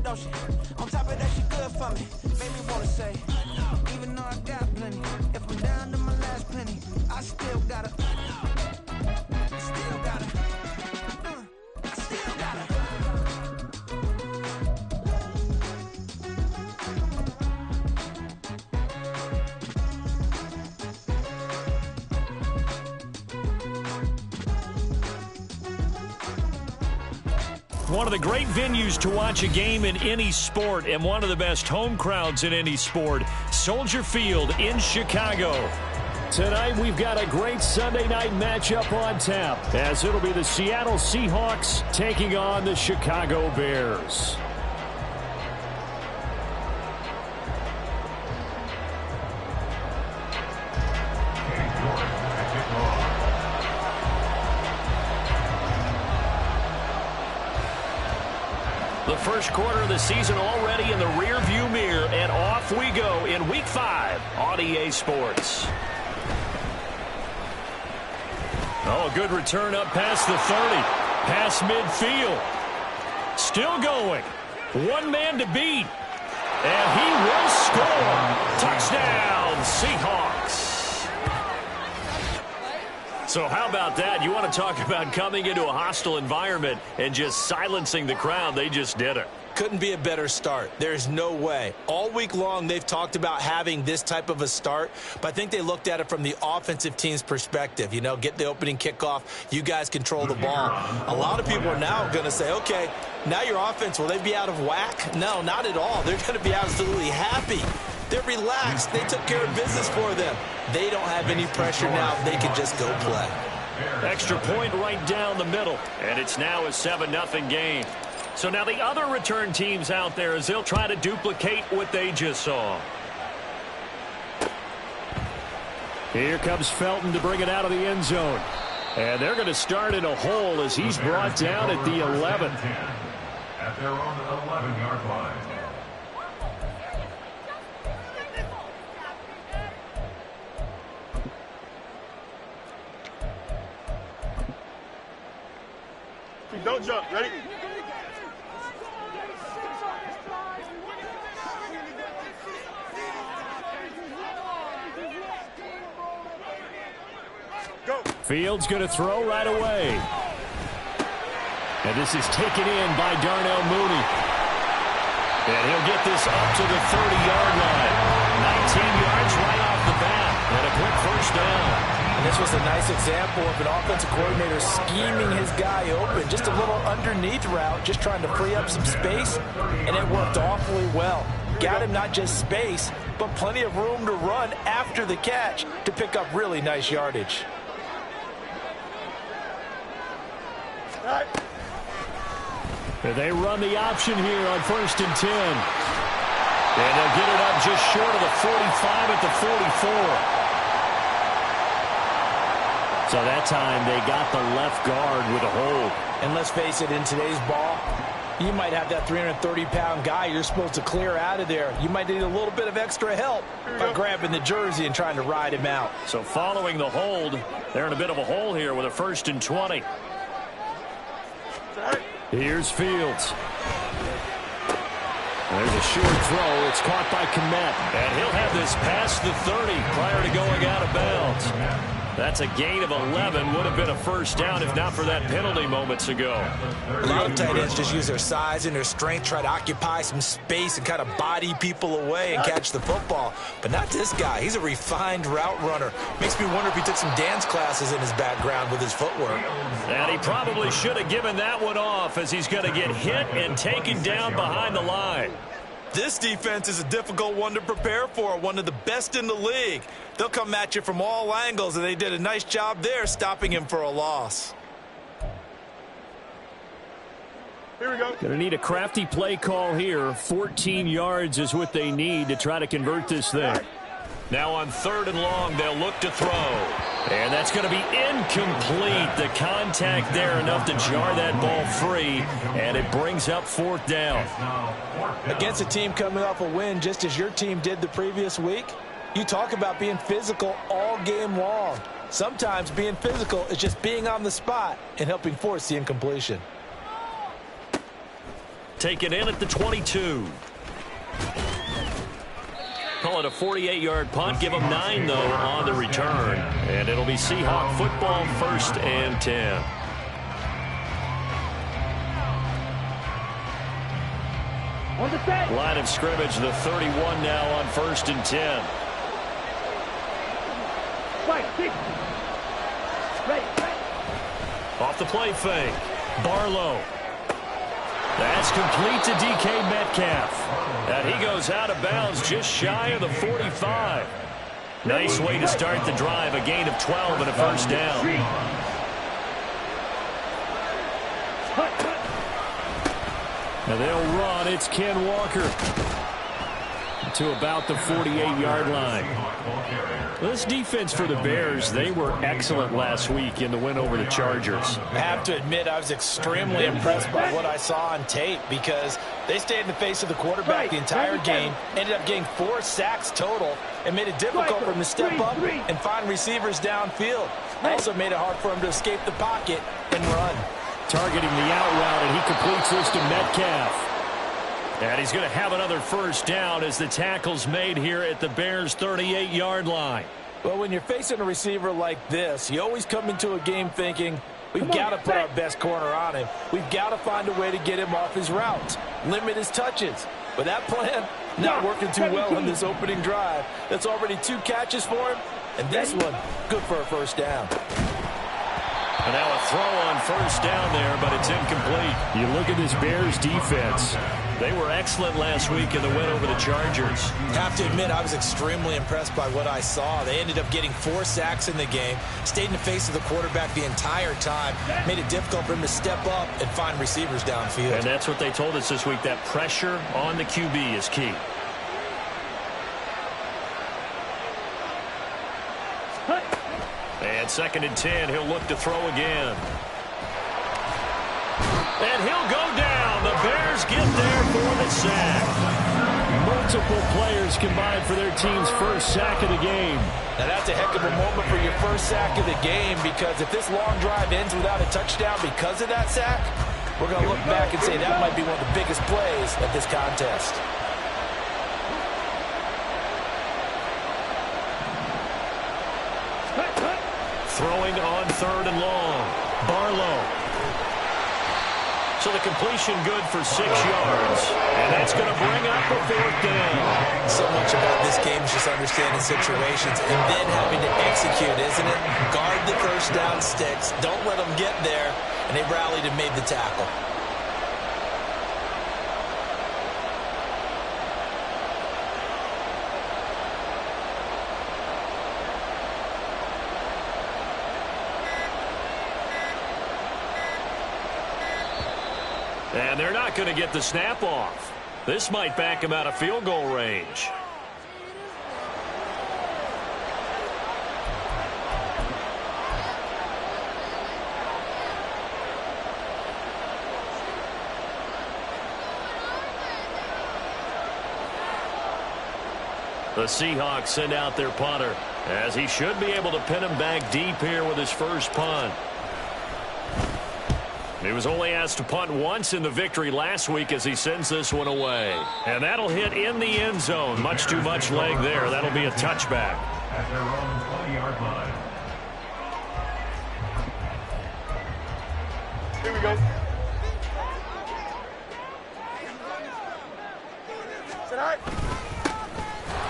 don't she? On top of that, she good for me. Made me wanna say, even though I got plenty, if I'm down to my last penny, I still gotta. One of the great venues to watch a game in any sport and one of the best home crowds in any sport, Soldier Field in Chicago. Tonight we've got a great Sunday night matchup on tap as it'll be the Seattle Seahawks taking on the Chicago Bears. The first quarter of the season already in the rear-view mirror, and off we go in Week 5 on EA Sports. Oh, good return up past the 30. Past midfield. Still going. One man to beat. And he will score. Touchdown, Seahawks. So how about that? You want to talk about coming into a hostile environment and just silencing the crowd. They just did it. Couldn't be a better start. There's no way. All week long, they've talked about having this type of a start, but I think they looked at it from the offensive team's perspective. You know, get the opening kickoff. You guys control the ball. A lot of people are now going to say, okay, now your offense, will they be out of whack? No, not at all. They're going to be absolutely happy. They're relaxed. They took care of business for them. They don't have any pressure now. They can just go play. Extra point right down the middle, and it's now a 7-0 game. So now the other return teams out there as they'll try to duplicate what they just saw. Here comes Felton to bring it out of the end zone. And they're going to start in a hole as he's brought down at the 11. At their own 11-yard line. Don't jump. Ready? Go. Fields going to throw right away. And this is taken in by Darnell Mooney. And he'll get this up to the 30-yard line. 19 yards right off the bat. And a quick first down. And this was a nice example of an offensive coordinator scheming his guy open. Just a little underneath route, just trying to free up some space, and it worked awfully well. Got him not just space, but plenty of room to run after the catch to pick up really nice yardage. They run the option here on 1st and 10. And they'll get it up just short of the 45 at the 44. So that time they got the left guard with a hold. And let's face it, in today's ball, you might have that 330-pound guy you're supposed to clear out of there. You might need a little bit of extra help by grabbing the jersey and trying to ride him out. So following the hold, they're in a bit of a hole here with a 1st and 20. Here's Fields. There's a short throw. It's caught by Kmet. And he'll have this past the 30 prior to going out of bounds. That's a gain of 11. Would have been a first down if not for that penalty moments ago. A lot of tight ends just use their size and their strength, try to occupy some space and kind of body people away and catch the football. But not this guy. He's a refined route runner. Makes me wonder if he took some dance classes in his background with his footwork. And he probably should have given that one off as he's going to get hit and taken down behind the line. This defense is a difficult one to prepare for, one of the best in the league. They'll come at you from all angles, and they did a nice job there stopping him for a loss. Here we go. Going to need a crafty play call here. 14 yards is what they need to try to convert this thing. Now on 3rd and long, they'll look to throw. And that's going to be incomplete. The contact there enough to jar that ball free, and it brings up 4th down. Against a team coming off a win just as your team did the previous week, you talk about being physical all game long. Sometimes being physical is just being on the spot and helping force the incompletion. Taken in at the 22. Call it a 48-yard punt. Give them 9, though, on the return. And it'll be Seahawk football, 1st and 10. Line of scrimmage, the 31 now on 1st and 10. Off the play fake. Barlow. That's complete to DK Metcalf. And he goes out of bounds just shy of the 45. Nice way to start the drive. A gain of 12 and a 1st down. And they'll run. It's Ken Walker to about the 48-yard line. This defense for the Bears, they were excellent last week in the win over the Chargers. I have to admit, I was extremely impressed by what I saw on tape because they stayed in the face of the quarterback the entire game, ended up getting 4 sacks total, and made it difficult for him to step up and find receivers downfield. Also made it hard for him to escape the pocket and run. Targeting the out route, and he completes this to Metcalf. And he's going to have another 1st down as the tackle's made here at the Bears' 38-yard line. Well, when you're facing a receiver like this, you always come into a game thinking, we've got to put our best corner on him. We've got to find a way to get him off his routes, limit his touches. But that plan not working too well on this opening drive. That's already 2 catches for him, and this one, good for a 1st down. And now a throw on 1st down there, but it's incomplete. You look at this Bears defense. They were excellent last week in the win over the Chargers. Have to admit, I was extremely impressed by what I saw. They ended up getting 4 sacks in the game, stayed in the face of the quarterback the entire time, made it difficult for him to step up and find receivers downfield. And that's what they told us this week, that pressure on the QB is key. And 2nd and 10, he'll look to throw again. And he'll go down. The Bears get there for the sack. Multiple players combined for their team's 1st sack of the game. Now that's a heck of a moment for your 1st sack of the game, because if this long drive ends without a touchdown because of that sack, we're going to look back and say that might be one of the biggest plays of this contest. Throwing on 3rd and long. Barlow. So the completion good for 6 yards. And that's going to bring up a 4th down. So much about this game is just understanding situations and then having to execute, isn't it? Guard the 1st down sticks. Don't let them get there. And they rallied and made the tackle. And they're not going to get the snap off. This might back him out of field goal range. The Seahawks send out their punter, as he should be able to pin him back deep here with his 1st punt. He was only asked to punt once in the victory last week as he sends this one away. And that'll hit in the end zone. Much too much leg there. That'll be a touchback. At their own 20-yard line. Here we go. Sit high.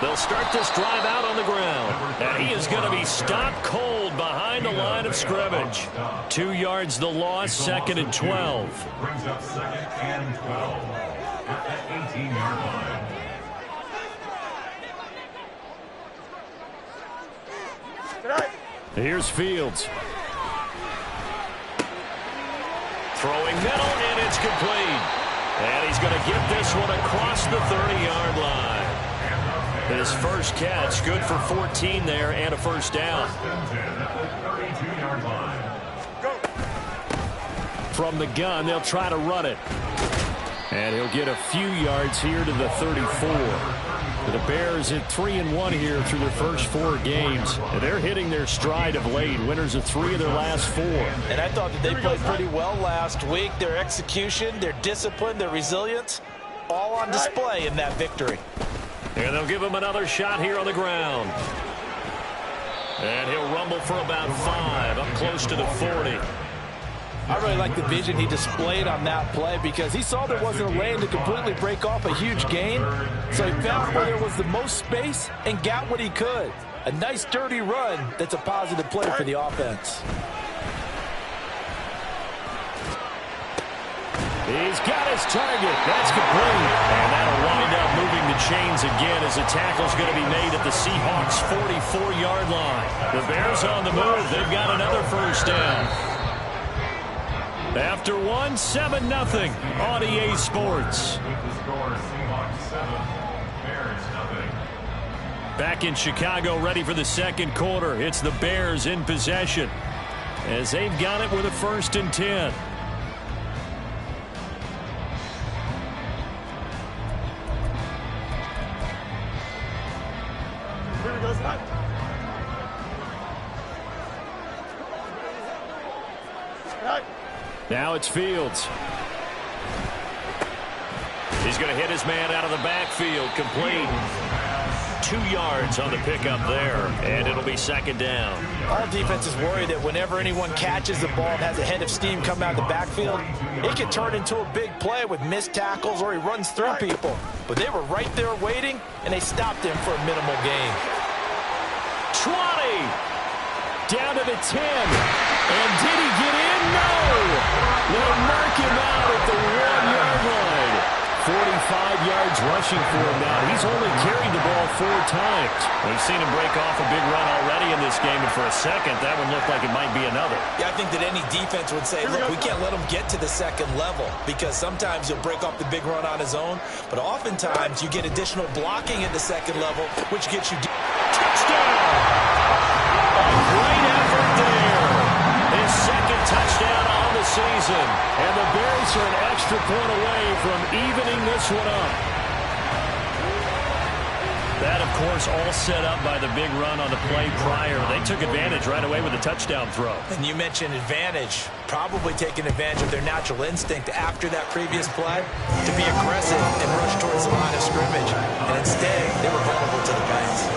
They'll start this drive out on the ground. And he is going to be stopped cold behind the line of scrimmage. 2 yards the loss, 2nd and 12. Brings up 2nd and 12 at the 18-yard line. Sit high. Here's Fields. Throwing middle, and it's complete. And he's going to get this one across the 30-yard line. His 1st catch, good for 14 there and a 1st down. From the gun, they'll try to run it. And he'll get a few yards here to the 34. The Bears at 3-1 here through their first 4 games. And they're hitting their stride of late. Winners of 3 of their last 4. And I thought that they played pretty well last week. Their execution, their discipline, their resilience, all on display in that victory. And they'll give him another shot here on the ground. And he'll rumble for about 5, up close to the 40. I really like the vision he displayed on that play because he saw there wasn't a lane to completely break off a huge gain. So he found where there was the most space and got what he could. A nice, dirty run that's a positive play for the offense. He's got his target. That's complete. And that'll wind up moving the chains again as the tackle's going to be made at the Seahawks' 44-yard line. The Bears on the move. They've got another first down. After 1, 7-0 on EA Sports. Back in Chicago, ready for the second quarter. It's the Bears in possession as they've got it with a 1st and 10. Here we go, Scott. Right. Now it's Fields. He's going to hit his man out of the backfield. Complete. 2 yards on the pickup there, and it'll be 2nd down. All defenses worry that whenever anyone catches the ball and has a head of steam coming out of the backfield, it can turn into a big play with missed tackles or he runs through people. But they were right there waiting, and they stopped him for a minimal gain. 20. Down to the 10. And did he get in? No. They'll mark him out at the 1-yard line. 45 yards rushing for him now. He's only carried the ball 4 times. We've seen him break off a big run already in this game, and for a second, that one looked like it might be another. Yeah, I think that any defense would say, look, we can't let him get to the second level because sometimes he'll break off the big run on his own, but oftentimes you get additional blocking at the second level, which gets you... Touchdown! A great effort there. His 2nd touchdown on the season. And the Bears are an extra point away from evening this one up. That, of course, all set up by the big run on the play prior. They took advantage right away with a touchdown throw. And you mentioned advantage, probably taking advantage of their natural instinct after that previous play to be aggressive and rush towards the line of scrimmage. And instead, they were vulnerable to the pass.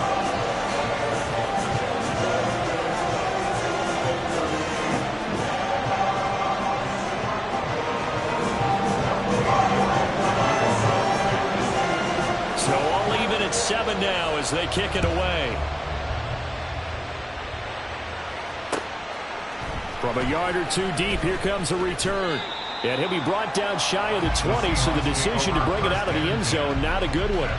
So all even at 7 now as they kick it away. From a yard or 2 deep, here comes a return. And he'll be brought down shy of the 20, so the decision to bring it out of the end zone, not a good one.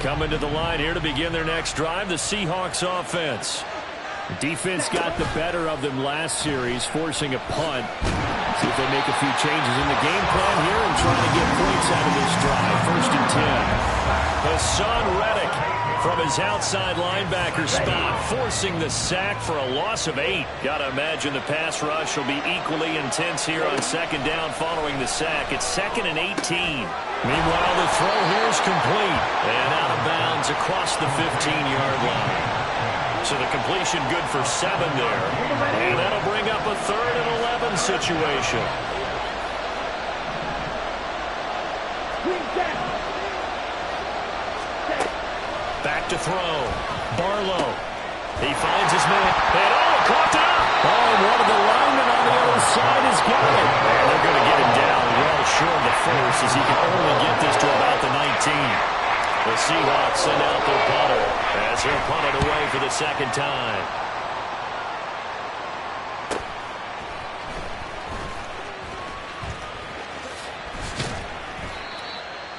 Coming to the line here to begin their next drive, the Seahawks offense. The defense got the better of them last series, forcing a punt. See if they make a few changes in the game plan here and try to get points out of this drive. 1st and 10. Hassan Reddick from his outside linebacker spot, forcing the sack for a loss of 8. Got to imagine the pass rush will be equally intense here on 2nd down following the sack. It's 2nd and 18. Meanwhile, the throw here is complete and out of bounds across the 15-yard line. So the completion good for 7 there. And that'll bring up a 3rd and 11 situation. Back to throw. Barlow. He finds his man. And caught up. Oh, one of the linemen on the other side has got it. And they're going to get him down well short of the first as he can only get this to about the 19. The Seahawks send out their punter as he'll punt it away for the 2nd time.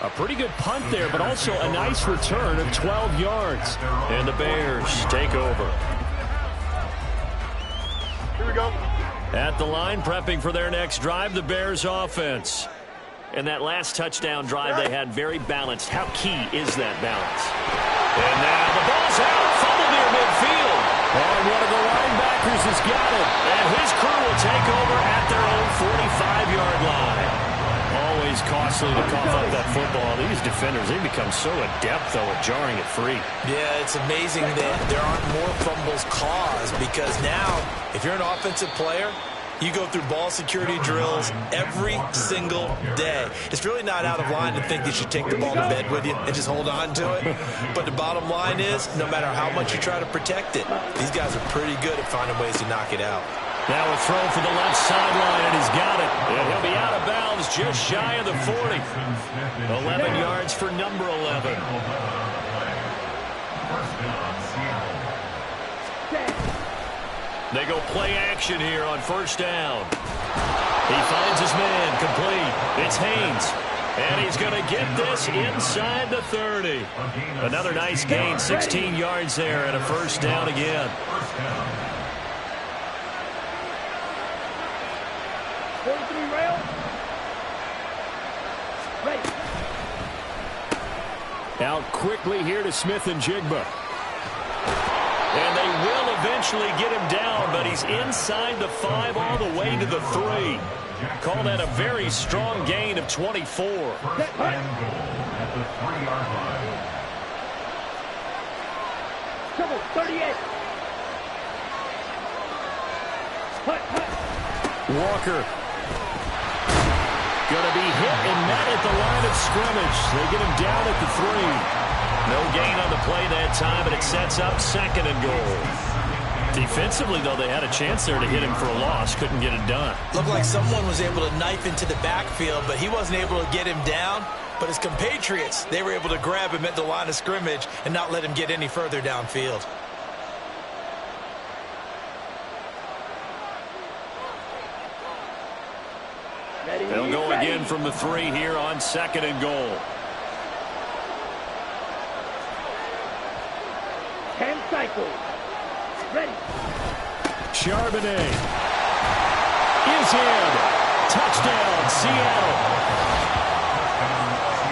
A pretty good punt there, but also a nice return of 12 yards. And the Bears take over. Here we go. At the line, prepping for their next drive, the Bears offense. And that last touchdown drive they had very balanced. How key is that balance? And now the ball's out. Fumble near midfield. And one of the linebackers has got it. And his crew will take over at their own 45-yard line. Always always costly to cough up that football. These defenders, they become so adept, though, at jarring it free. Yeah, it's amazing that there aren't more fumbles caused because now, if you're an offensive player, you go through ball security drills every single day. It's really not out of line to think you should take the ball to bed with you and just hold on to it. But the bottom line is, no matter how much you try to protect it, these guys are pretty good at finding ways to knock it out. Now a throw for the left sideline, and he's got it. And he'll be out of bounds just shy of the 40. 11 yards for number 11. They go play action here on first down. He finds his man, complete. It's Haynes. And he's going to get this inside the 30. Another nice gain, 16 yards there, and a first down again. Out quickly here to Smith and Jigba. And they will eventually get him down, but he's inside the 5 all the way to the 3. Call that a very strong gain of 24. And goal at the 3-yard line. Trouble, 38. Walker. Going to be hit and met at the line of scrimmage. They get him down at the 3. No gain on the play that time, but it sets up 2nd and goal. Defensively, though, they had a chance there to hit him for a loss. Couldn't get it done. Looked like someone was able to knife into the backfield, but he wasn't able to get him down. But his compatriots, they were able to grab him at the line of scrimmage and not let him get any further downfield. They'll go again from the 3 here on 2nd and goal. 10 cycles. Ready. Charbonnet is in. Touchdown, Seattle.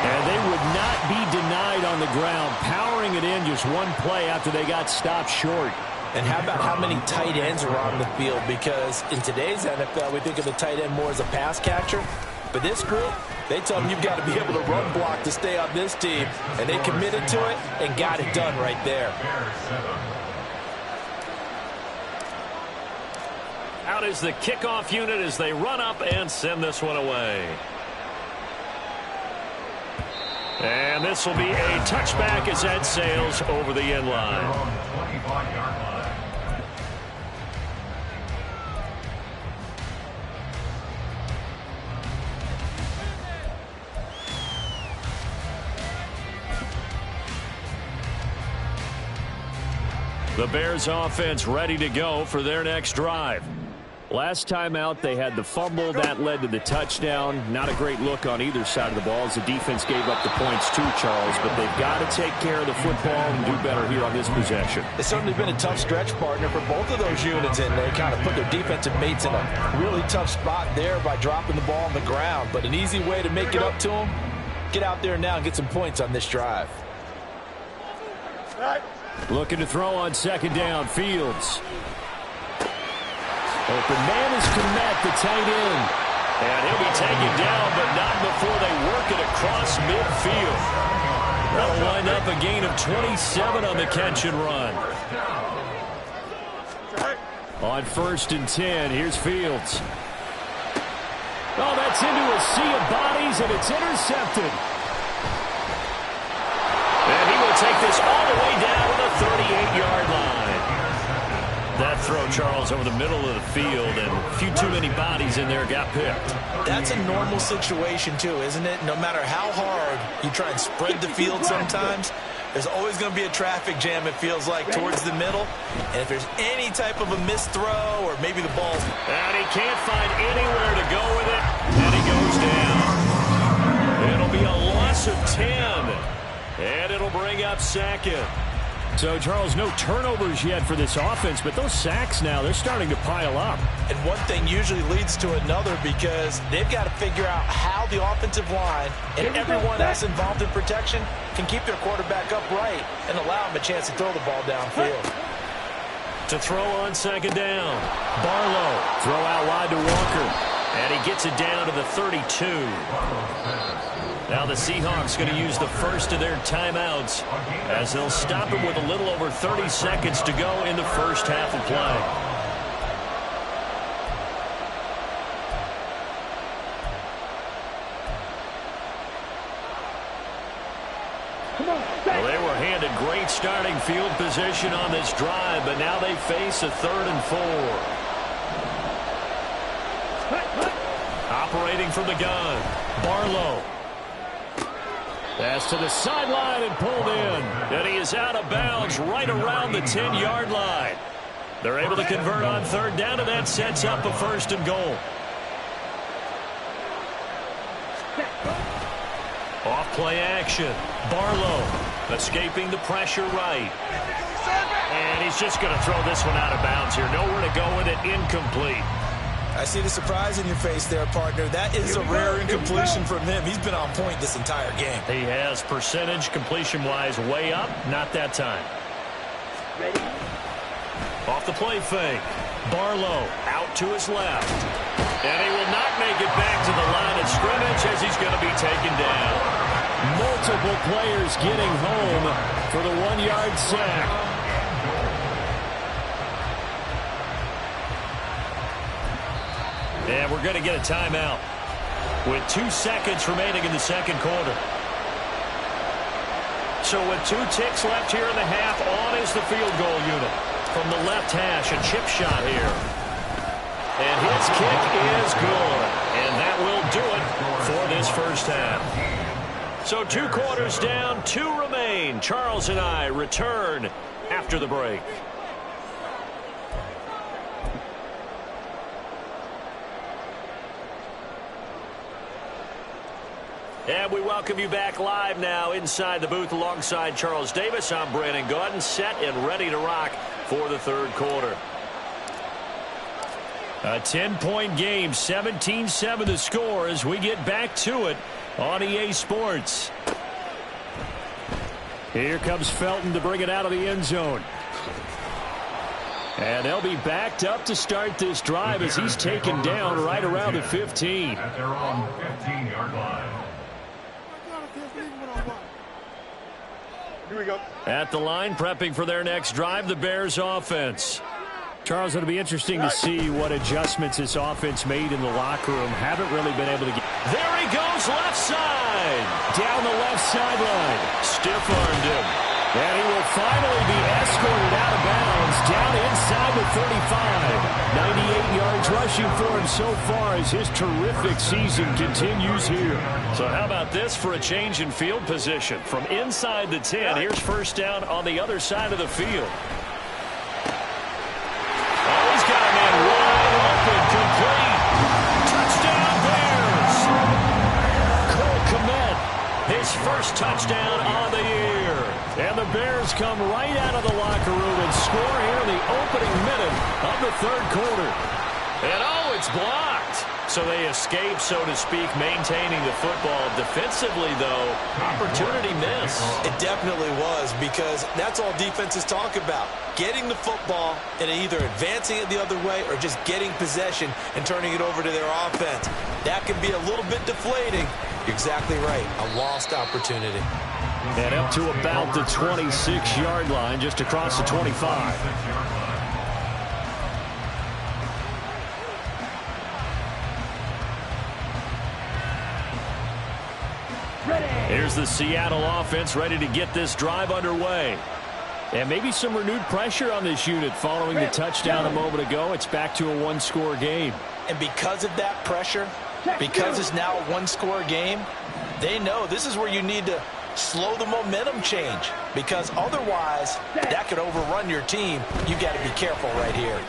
And they would not be denied on the ground, powering it in just one play after they got stopped short. And how about how many tight ends are on the field? Because in today's NFL, we think of the tight end more as a pass catcher. But this group, they tell them you've got to be able to run block to stay on this team. And they committed to it and got it done right there. Out is the kickoff unit as they run up and send this one away. And this will be a touchback as that sails over the end line. 25-yard line. The Bears offense ready to go for their next drive. Last time out, they had the fumble. That led to the touchdown. Not a great look on either side of the ball as the defense gave up the points too, Charles. But they've got to take care of the football and do better here on this possession. It's certainly been a tough stretch, partner, for both of those units, and they kind of put their defensive mates in a really tough spot there by dropping the ball on the ground. But an easy way to make it up to them, get out there now and get some points on this drive. Looking to throw on 2nd down, Fields. Open man is Komet, the tight end. And he'll be taken down, but not before they work it across midfield. That'll wind up a gain of 27 on the catch and run. On 1st and 10, here's Fields. Oh, that's into a sea of bodies, and it's intercepted. And he will take this all the way down to the 38-yard line. That throw, Charles, over the middle of the field, and a few too many bodies in there got picked. That's a normal situation, too, isn't it? No matter how hard you try and spread the field sometimes, there's always going to be a traffic jam, it feels like, towards the middle. And if there's any type of a missed throw or maybe the ball's... And he can't find anywhere to go with it, and he goes down. It'll be a loss of 10. And it'll bring up 2nd. So, Charles, no turnovers yet for this offense, but those sacks now, they're starting to pile up. And one thing usually leads to another because they've got to figure out how the offensive line and everyone else involved in protection can keep their quarterback upright and allow him a chance to throw the ball downfield. To throw on 2nd down. Barlow, throw out wide to Walker. And he gets it down to the 32. Now the Seahawks going to use the first of their timeouts as they'll stop him with a little over 30 seconds to go in the first half of play. Well, they were handed great starting field position on this drive, but now they face a 3rd and 4. Operating from the gun, Barlow. Pass to the sideline and pulled in. And he is out of bounds right around the 10-yard line. They're able to convert on 3rd down, and that sets up a 1st and goal. Off play action. Barlow escaping the pressure right. And he's just going to throw this one out of bounds here. Nowhere to go with it. Incomplete. I see the surprise in your face there, partner. That is a rare incompletion from him. He's been on point this entire game. He has percentage completion-wise way up. Not that time. Ready? Off the play fake. Barlow out to his left. And he will not make it back to the line of scrimmage as he's going to be taken down. Multiple players getting home for the 1-yard sack. And we're going to get a timeout with 2 seconds remaining in the second quarter. So with 2 ticks left here in the half, on is the field goal unit. From the left hash, a chip shot here. And his kick is good. And that will do it for this first half. So 2 quarters down, 2 remain. Charles and I return after the break. And we welcome you back live now inside the booth alongside Charles Davis. I'm Brandon Gaudin, set and ready to rock for the third quarter. A 10-point game, 17-7 the score as we get back to it on EA Sports. Here comes Felton to bring it out of the end zone. And they'll be backed up to start this drive as he's taken down right around the 15. At their own 15-yard line. Here we go. At the line, prepping for their next drive, the Bears offense. Charles, it'll be interesting to see what adjustments this offense made in the locker room. Haven't really been able to get... There he goes, left side. Down the left sideline. Stiff-armed him. And he will finally be escorted out of bounds down inside the 35. 98 yards rushing for him so far as his terrific season continues here. So how about this for a change in field position? From inside the 10, here's first down on the other side of the field. Oh, he's got a man wide open, complete. Touchdown Bears. Cole Kmet, his first touchdown on the year. And the Bears come right out of the locker room and score here in the opening minute of the third quarter. And oh, it's blocked. So they escape, so to speak, maintaining the football. Defensively, though, opportunity miss. It definitely was, because that's all defenses talk about. Getting the football and either advancing it the other way or just getting possession and turning it over to their offense. That can be a little bit deflating. You're exactly right. A lost opportunity. And up to about the 26-yard line, just across the 25. Here's the Seattle offense ready to get this drive underway. And maybe some renewed pressure on this unit following the touchdown a moment ago. It's back to a one-score game. And because of that pressure, because it's now a one-score game, they know this is where you need to slow the momentum change, because otherwise that could overrun your team. You got to be careful right here.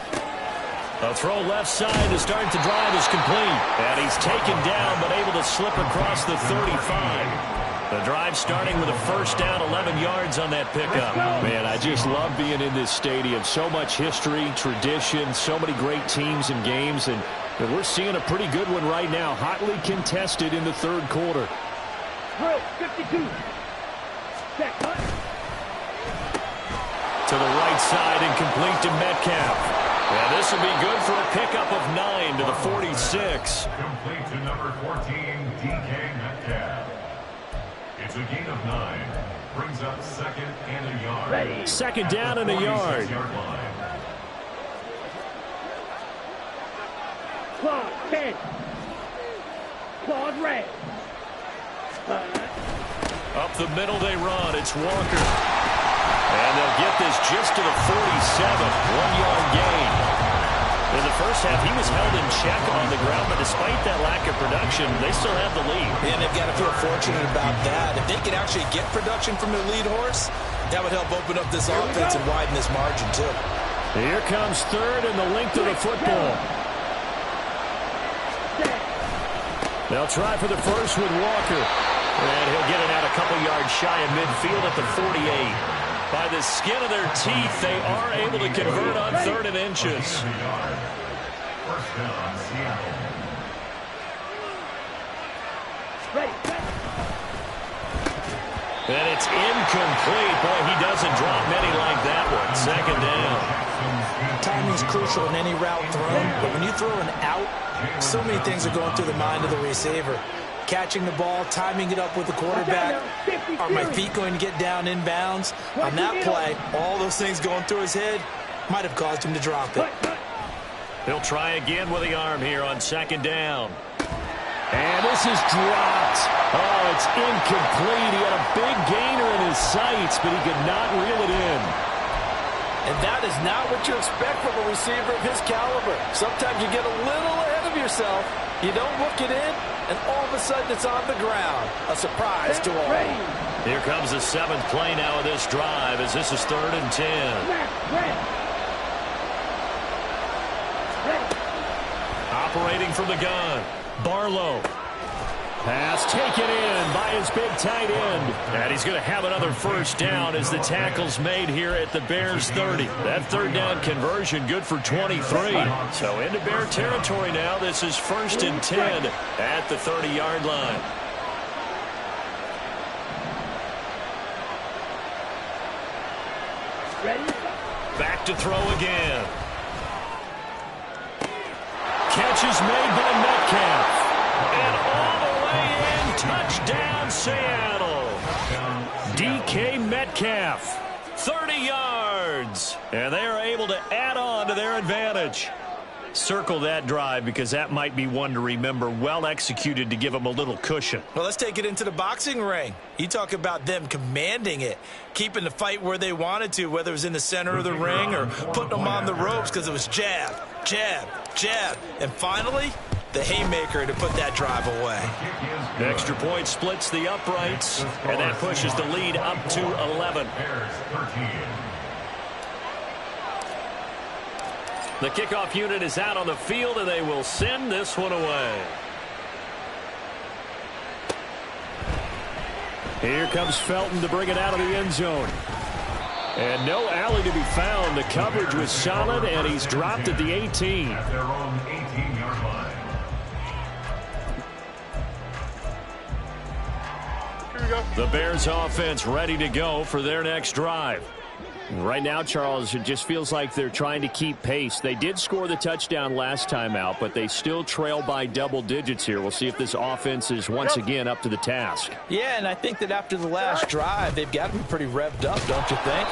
A throw left side to start the drive is complete. And he's taken down but able to slip across the 35. The drive starting with a first down, 11 yards on that pickup. Man, I just love being in this stadium. So much history, tradition, so many great teams and games. And we're seeing a pretty good one right now, hotly contested in the third quarter. 52. To the right side and complete to Metcalf. And this will be good for a pickup of 9 to the 46. Complete to number 14, DK Metcalf. It's a gain of 9. Brings up 2nd and a yard. Ready. Second down and a yard. Claws 10. Claws red. Up the middle they run. It's Walker. And they'll get this just to the 47. 1-yard gain. In the first half, he was held in check on the ground, but despite that lack of production, they still have the lead. And they've got to feel fortunate about that. If they could actually get production from their lead horse, that would help open up this offense and widen this margin, too. Here comes third and the length of the football. They'll try for the first with Walker. And he'll get it out a couple yards shy of midfield at the 48. By the skin of their teeth, they are able to convert on 3rd and inches. First down, Seattle. And it's incomplete. Boy, he doesn't drop many like that one. Second down. Timing is crucial in any route thrown, but when you throw an out, so many things are going through the mind of the receiver. Catching the ball, timing it up with the quarterback. Are my feet going to get down inbounds? On that play, all those things going through his head might have caused him to drop it. He'll try again with the arm here on second down. And this is dropped. Oh, it's incomplete. He had a big gainer in his sights, but he could not reel it in. And that is not what you expect from a receiver of his caliber. Sometimes you get a little ahead of yourself. You don't look it in, and all of a sudden it's on the ground. A surprise to all. Here comes the 7th play now of this drive as this is 3rd and 10. Operating from the gun, Barlow. Pass taken in by his big tight end. And he's going to have another first down as the tackle's made here at the Bears 30. That 3rd down conversion good for 23. So into Bear territory now. This is 1st and 10 at the 30-yard line. Back to throw again. Catch is made by Metcalf. And all the way in, touchdown Seattle. DK Metcalf, 30 yards. And they are able to add on to their advantage. Circle that drive because that might be one to remember. Well executed to give them a little cushion. Well, let's take it into the boxing ring. You talk about them commanding it, keeping the fight where they wanted to, whether it was in the center of the ring or putting them on the ropes because it was jab, jab, jab. And finally, the haymaker to put that drive away. The extra point splits the uprights, and that pushes the lead up to 11. The kickoff unit is out on the field, and they will send this one away. Here comes Felton to bring it out of the end zone. And no alley to be found. The coverage was solid, and he's dropped at the 18. At their own 18-yard line. Here we go. The Bears offense ready to go for their next drive. Right now, Charles, it just feels like they're trying to keep pace. They did score the touchdown last time out, but they still trail by double digits here. We'll see if this offense is once again up to the task. Yeah, and I think that after the last drive, they've got to be pretty revved up, don't you think?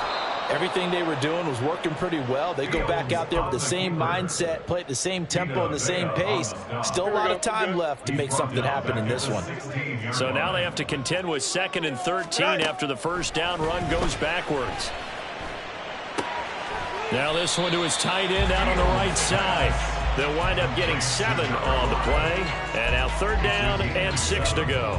Everything they were doing was working pretty well. They go back out there with the same mindset, play at the same tempo and the same pace. Still a lot of time left to make something happen in this one. So now they have to contend with 2nd and 13 after the first down run goes backwards. Now this one to his tight end out on the right side. They'll wind up getting 7 on the play. And now 3rd down and 6 to go.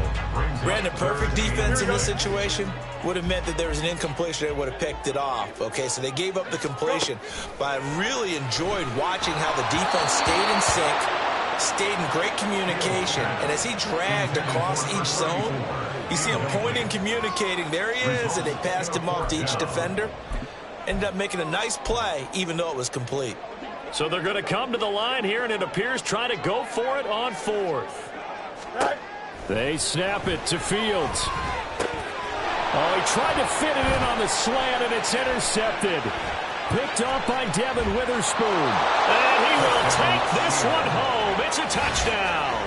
Brandon, perfect defense in this situation would have meant that there was an incompletion. They would have picked it off. Okay, so they gave up the completion. But I really enjoyed watching how the defense stayed in sync, stayed in great communication. And as he dragged across each zone, you see him pointing, communicating. There he is, and they passed him off to each defender. Ended up making a nice play, even though it was complete. So they're going to come to the line here, and it appears try to go for it on 4th. They snap it to Fields. Oh, he tried to fit it in on the slant, and it's intercepted. picked off by Devin Witherspoon. And he will take this one home. It's a touchdown.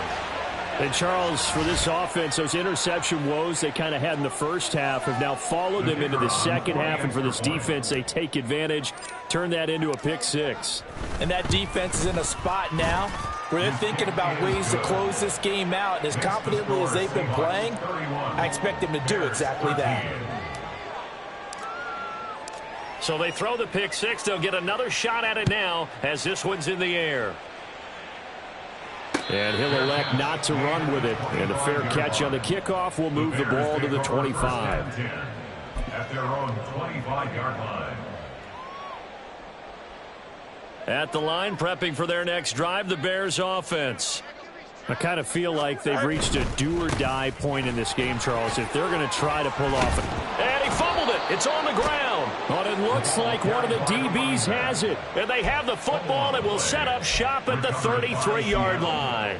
And, Charles, for this offense, those interception woes they kind of had in the first half have now followed them into the second half. And for this defense, they take advantage, turn that into a pick six. And that defense is in a spot now where they're thinking about ways to close this game out. And as confidently as they've been playing, I expect them to do exactly that. So they throw the pick six. They'll get another shot at it now as this one's in the air. And he'll elect not to run with it. And a fair catch on the kickoff will move the ball to the 25. At their own 25-yard line. At the line, prepping for their next drive, the Bears offense. I kind of feel like they've reached a do-or-die point in this game, Charles, if they're going to try to pull off it. And he fumbled it. It's on the ground. But it looks like one of the DBs has it. And they have the football and will set up shop at the 33-yard line.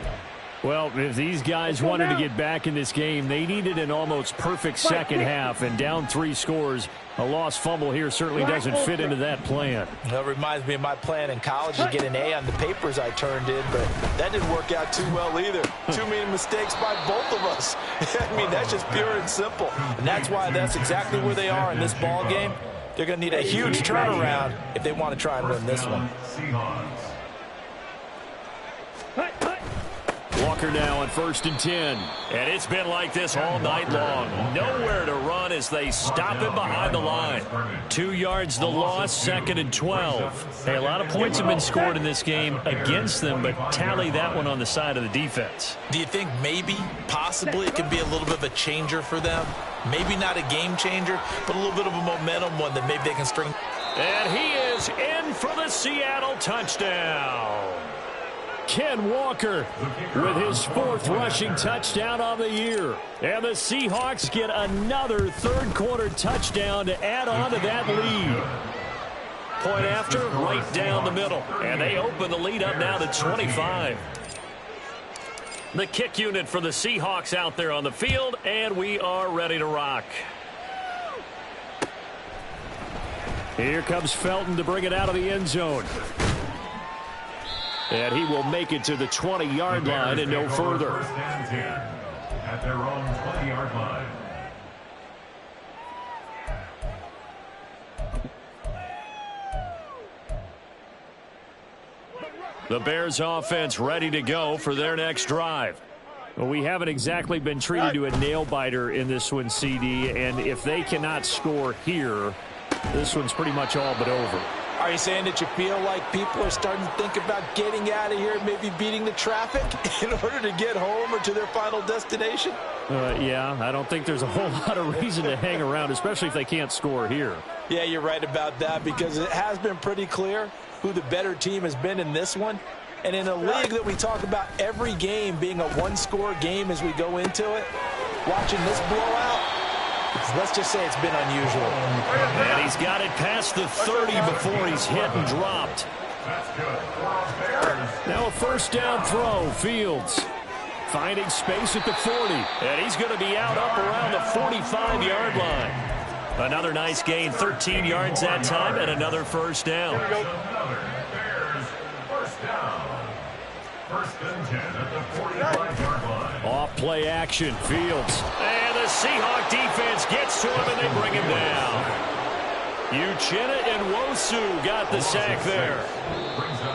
Well, if these guys wanted to get back in this game, they needed an almost perfect second half. And down 3 scores, a lost fumble here certainly doesn't fit into that plan. That reminds me of my plan in college to get an A on the papers I turned in, but that didn't work out too well either. Too many mistakes by both of us. I mean, that's just pure and simple. And that's why that's exactly where they are in this ball game. They're going to need a huge turnaround if they want to try and win this one. Walker now on 1st and 10. And it's been like this all night long. Nowhere to run as they stop him behind the line. 2 yards the loss, 2nd and 12. Hey, a lot of points have been scored in this game against them, but tally that one on the side of the defense. Do you think maybe, possibly, it can be a little bit of a changer for them? Maybe not a game changer, but a little bit of a momentum one that maybe they can string. And he is in for the Seattle touchdown. Ken Walker with his 4th rushing touchdown on the year. And the Seahawks get another third-quarter touchdown to add on to that lead. Point after, right down the middle. And they open the lead up now to 25. The kick unit for the Seahawks out there on the field, and we are ready to rock. Here comes Felton to bring it out of the end zone. And he will make it to the 20-yard line and no further. At their own 20-yard line. The Bears offense ready to go for their next drive. Well, we haven't exactly been treated to a nail-biter in this one, CD, and if they cannot score here, this one's pretty much all but over. Are you saying that you feel like people are starting to think about getting out of here, maybe beating the traffic in order to get home or to their final destination? Yeah, I don't think there's a whole lot of reason to hang around, especially if they can't score here. Yeah, you're right about that, because it has been pretty clear who the better team has been in this one. And in a league that we talk about every game being a one-score game as we go into it, watching this blowout, let's just say it's been unusual. And he's got it past the 30 before he's hit and dropped. Now a first down throw. Fields finding space at the 40. And he's going to be out up around the 45-yard line. Another nice gain, 13 yards that time, and another first down. First and 10 at the 45-yard line. Off play action, Fields. And the Seahawk defense gets to him, and they bring him down. Uchenna and Wosu got the sack there.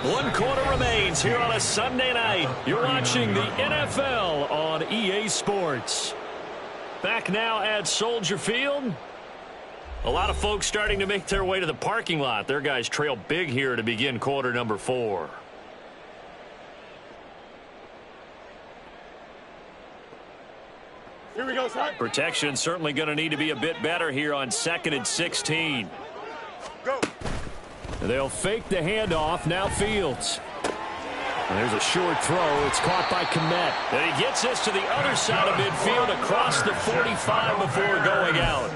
1 quarter remains here on a Sunday night. You're watching the NFL on EA Sports. Back now at Soldier Field. A lot of folks starting to make their way to the parking lot. Their guys trail big here to begin quarter number 4. Here we go, son. Protection certainly going to need to be a bit better here on 2nd and 16. Go. They'll fake the handoff. Now Fields. And there's a short throw. It's caught by Kmet. And he gets this to the other side of midfield across the 45 before going out.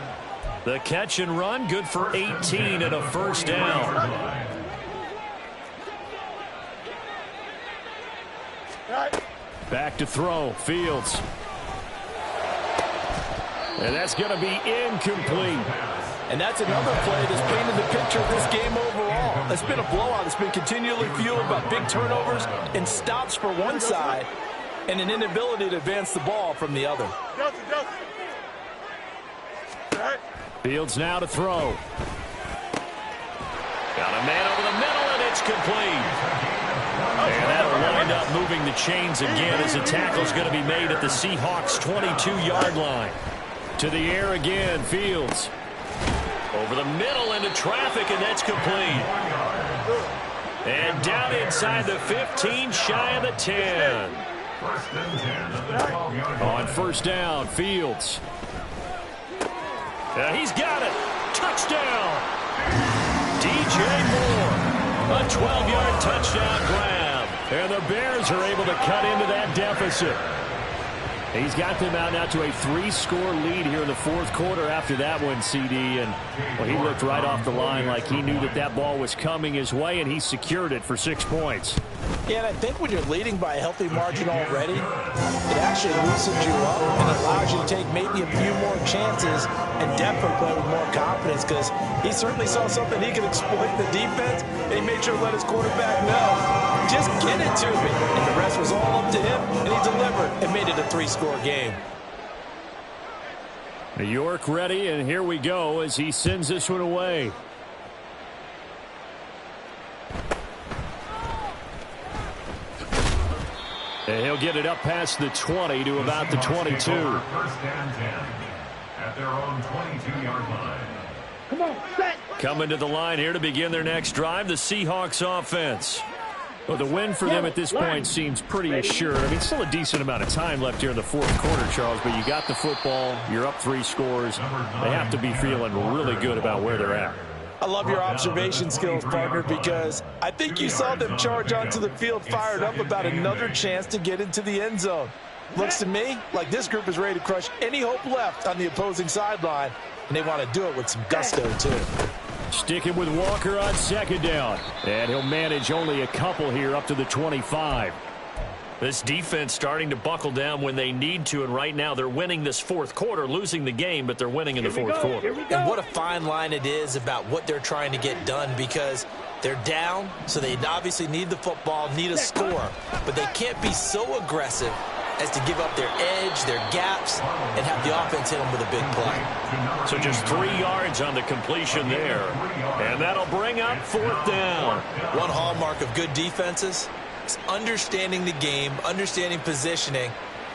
The catch and run, good for 18 and a first down. Back to throw. Fields. And that's going to be incomplete. And that's another play that's painted the picture of this game overall. It's been a blowout. It's been continually fueled by big turnovers and stops for one side and an inability to advance the ball from the other. Fields now to throw. Got a man over the middle, and it's complete. And that'll wind up moving the chains again as the tackle's going to be made at the Seahawks' 22-yard line. To the air again, Fields. Over the middle into traffic, and that's complete. And down inside the 15, shy of the 10. On first down, Fields. He's got it. Touchdown. DJ Moore. A 12-yard touchdown grab. And the Bears are able to cut into that deficit. He's got them out now to a 3-score lead here in the fourth quarter after that one, CD. And well, he looked right off the line like he knew that that ball was coming his way, and he secured it for 6 points. Yeah, and I think when you're leading by a healthy margin already, it actually loosens you up and allows you to take maybe a few more chances and definitely play with more confidence, because he certainly saw something he could exploit in the defense, and he made sure to let his quarterback know, just get it to me. And the rest was all up to him, and he delivered and made it a 3-score game. New York ready, and here we go as he sends this one away. And he'll get it up past the 20 to about the 22. First and 10 at their own 22-yard line. Come on, set. Coming to the line here to begin their next drive, the Seahawks offense. Well, the win for them at this point seems pretty assured. I mean, still a decent amount of time left here in the fourth quarter, Charles, but you got the football, you're up 3 scores. They have to be feeling really good about where they're at. I love your observation skills, partner, because I think you saw them charge onto the field fired up about another chance to get into the end zone. Looks to me like this group is ready to crush any hope left on the opposing sideline, and they want to do it with some gusto, too. Sticking with Walker on second down, and he'll manage only a couple here up to the 25. This defense starting to buckle down when they need to, and right now they're winning this fourth quarter, losing the game, but they're winning in the fourth quarter. And what a fine line it is about what they're trying to get done, because they're down, so they obviously need the football, need a score, but they can't be so aggressive as to give up their edge, their gaps, and have the offense hit them with a big play. So just 3 yards on the completion there, and that'll bring up fourth down. One hallmark of good defenses is understanding the game, understanding positioning,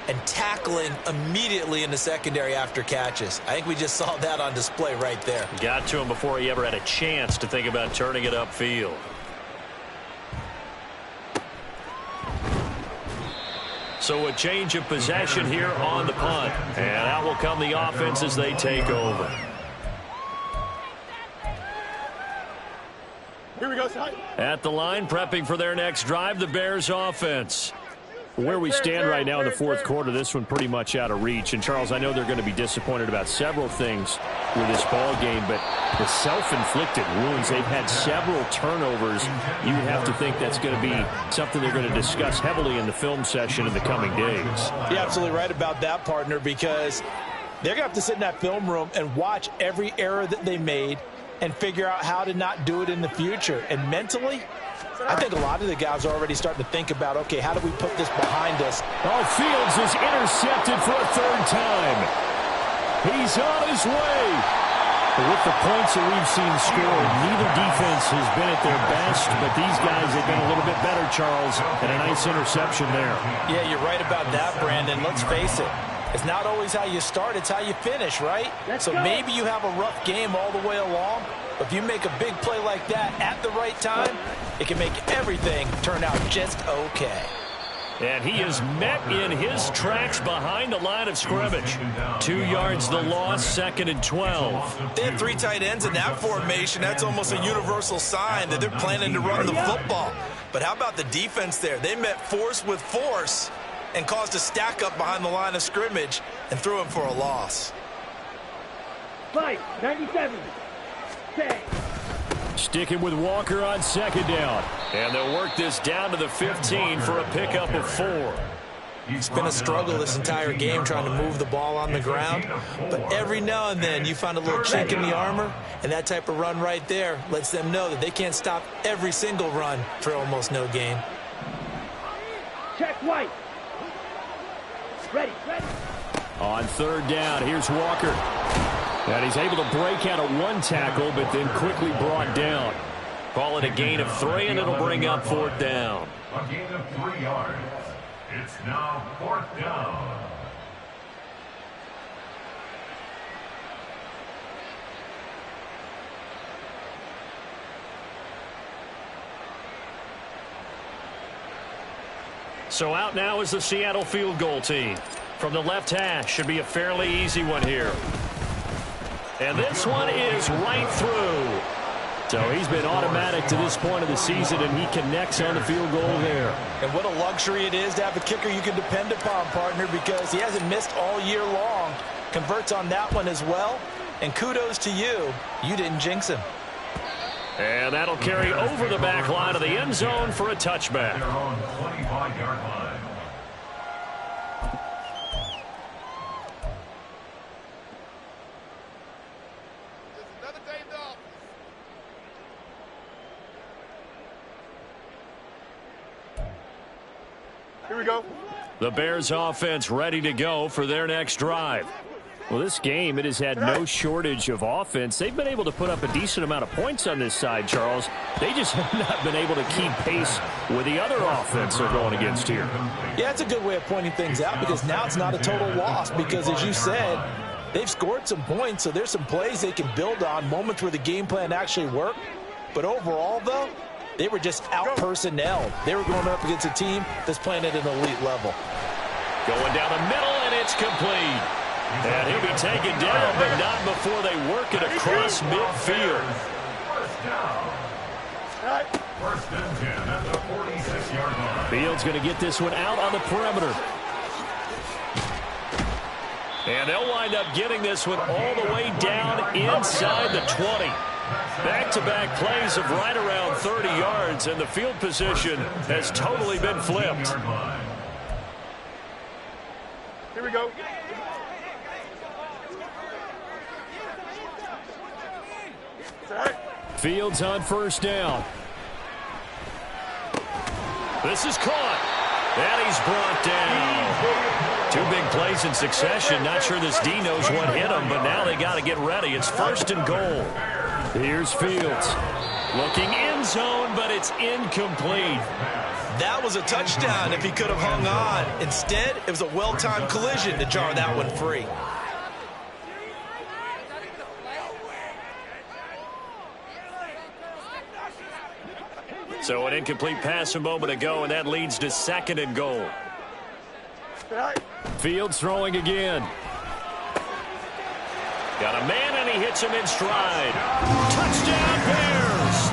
and tackling immediately in the secondary after catches. I think we just saw that on display right there. Got to him before he ever had a chance to think about turning it upfield. So a change of possession here on the punt. And out will come the offense as they take over. Here we go, side. At the line, prepping for their next drive, the Bears offense. Where we stand right now in the fourth quarter, this one pretty much out of reach. And, Charles, I know they're going to be disappointed about several things with this ball game, but the self-inflicted wounds, they've had several turnovers. You would have to think that's going to be something they're going to discuss heavily in the film session in the coming days. You're absolutely right about that, partner, because they're going to have to sit in that film room and watch every error that they made and figure out how to not do it in the future. And mentally, I think a lot of the guys are already starting to think about, okay, how do we put this behind us? Oh, Fields is intercepted for a third time. He's on his way. With the points that we've seen scored, neither defense has been at their best, but these guys have been a little bit better, Charles, and a nice interception there. Yeah, you're right about that, Brandon. Let's face it. It's not always how you start, it's how you finish, right? So maybe you have a rough game all the way along, but if you make a big play like that at the right time, it can make everything turn out just okay. And he is met in his tracks behind the line of scrimmage. 2 yards the loss, 2nd and 12. They have 3 tight ends in that formation. That's almost a universal sign that they're planning to run the football. But how about the defense there? They met force with force and caused a stack up behind the line of scrimmage and threw him for a loss. 97. 10. Sticking with Walker on second down. And they'll work this down to the 15 for a pickup of 4. It's been a struggle this entire game trying to move the ball on the ground. But every now and then you find a little chink in the armor, and that type of run right there lets them know that they can't stop every single run for almost no gain. Check white. Ready. On third down, here's Walker. And he's able to break out of one tackle, but then quickly brought down. Call it a gain of 3, and it'll bring up fourth down. A gain of 3 yards. It's now fourth down. So out now is the Seattle field goal team. From the left hash, should be a fairly easy one here. And this one is right through. So he's been automatic to this point of the season, and he connects on the field goal there. And what a luxury it is to have a kicker you can depend upon, partner, because he hasn't missed all year long. Converts on that one as well. And kudos to you. You didn't jinx him. And that'll carry over the back line of the end zone for a touchback. They're on 25-yard line. Here we go. The Bears offense ready to go for their next drive. Well, this game, it has had no shortage of offense. They've been able to put up a decent amount of points on this side, Charles. They just have not been able to keep pace with the other offense they're going against here. Yeah, it's a good way of pointing things out because now it's not a total loss because, as you said, they've scored some points, so there's some plays they can build on, moments where the game plan actually worked. But overall, though, they were just out-personnelled. They were going up against a team that's playing at an elite level. Going down the middle, and it's complete. And he'll be taken down, but not before they work it across midfield. First down. First and 10 at the 46-yard line. Fields going to get this one out on the perimeter. And they'll wind up getting this one all the way down inside the 20. Back-to-back plays of right around 30 yards, and the field position has totally been flipped. Here we go. Fields on first down. This is caught. And he's brought down. 2 big plays in succession. Not sure this D knows what hit him, but now they got to get ready. It's first and goal. Here's Fields. Looking end zone, but it's incomplete. That was a touchdown if he could have hung on. Instead, it was a well-timed collision to jar that one free. So an incomplete pass a moment ago, and that leads to second and goal. Fields throwing again. Got a man, and he hits him in stride. Touchdown, Bears!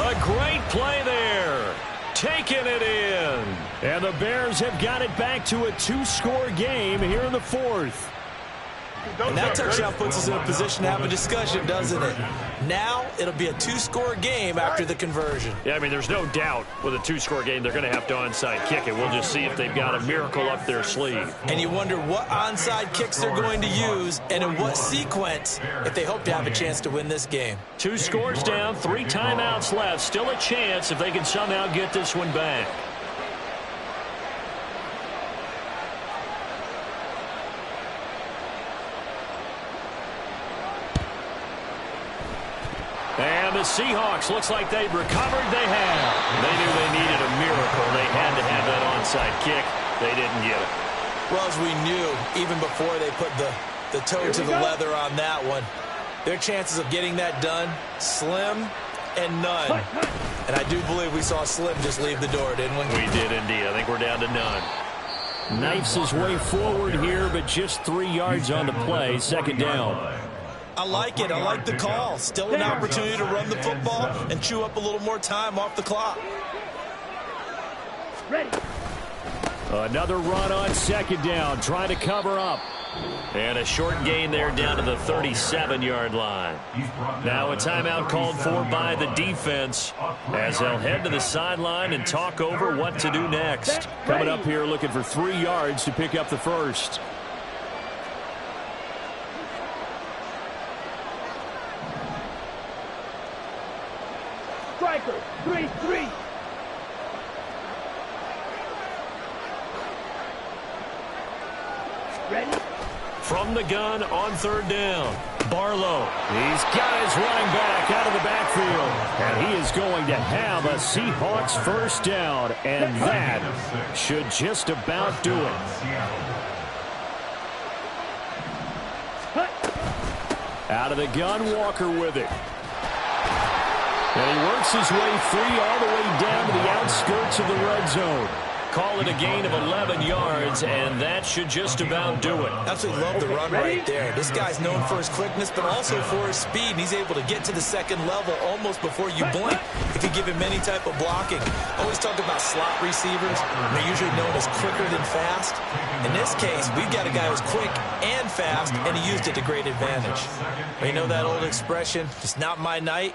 A great play there. Taking it in. And the Bears have got it back to a 2-score game here in the fourth. And that touchdown puts us in a position to have a discussion, doesn't it? Now it'll be a 2-score game after the conversion. Yeah, I mean, there's no doubt with a 2-score game they're going to have to onside kick it. We'll just see if they've got a miracle up their sleeve. And you wonder what onside kicks they're going to use and in what sequence if they hope to have a chance to win this game. 2 scores down, 3 timeouts left. Still a chance if they can somehow get this one back. And the Seahawks, looks like they've recovered. They have. They knew they needed a miracle. They had to have that onside kick. They didn't get it. Well, as we knew, even before they put the toe to the leather on that one, their chances of getting that done, slim and none. And I do believe we saw Slim just leave the door, didn't we? We did indeed. I think we're down to none. Knifes his way forward here, but just 3 yards on the play. Second down. I like it. I like the call. Still an opportunity to run the football and chew up a little more time off the clock. Ready. Another run on second down, trying to cover up. And a short gain there down to the 37-yard line. Now a timeout called for by the defense as they'll head to the sideline and talk over what to do next. Coming up here looking for 3 yards to pick up the first. Striker, 3-3. Ready? From the gun on third down, Barlow. He's got his running back out of the backfield. And he is going to have a Seahawks first down. And that should just about do it. Out of the gun, Walker with it. And he works his way free all the way down to the outskirts of the red zone. Call it a gain of 11 yards, and that should just about do it. Absolutely love the run right there. This guy's known for his quickness, but also for his speed. He's able to get to the second level almost before you blink if you give him any type of blocking. I always talk about slot receivers. They're usually known as quicker than fast. In this case, we've got a guy who's quick and fast, and he used it to great advantage. You know that old expression, it's not my night?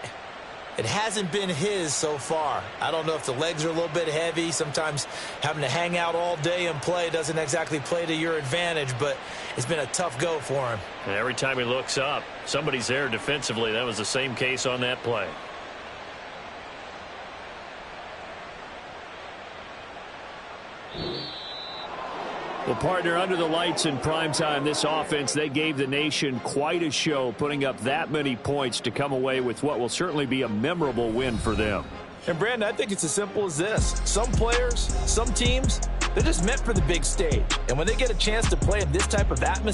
It hasn't been his so far. I don't know if the legs are a little bit heavy. Sometimes having to hang out all day and play doesn't exactly play to your advantage, but it's been a tough go for him. And every time he looks up, somebody's there defensively. That was the same case on that play. Well, partner, under the lights in primetime, this offense, they gave the nation quite a show, putting up that many points to come away with what will certainly be a memorable win for them. And, Brandon, I think it's as simple as this. Some players, some teams, they're just meant for the big stage. And when they get a chance to play in this type of atmosphere,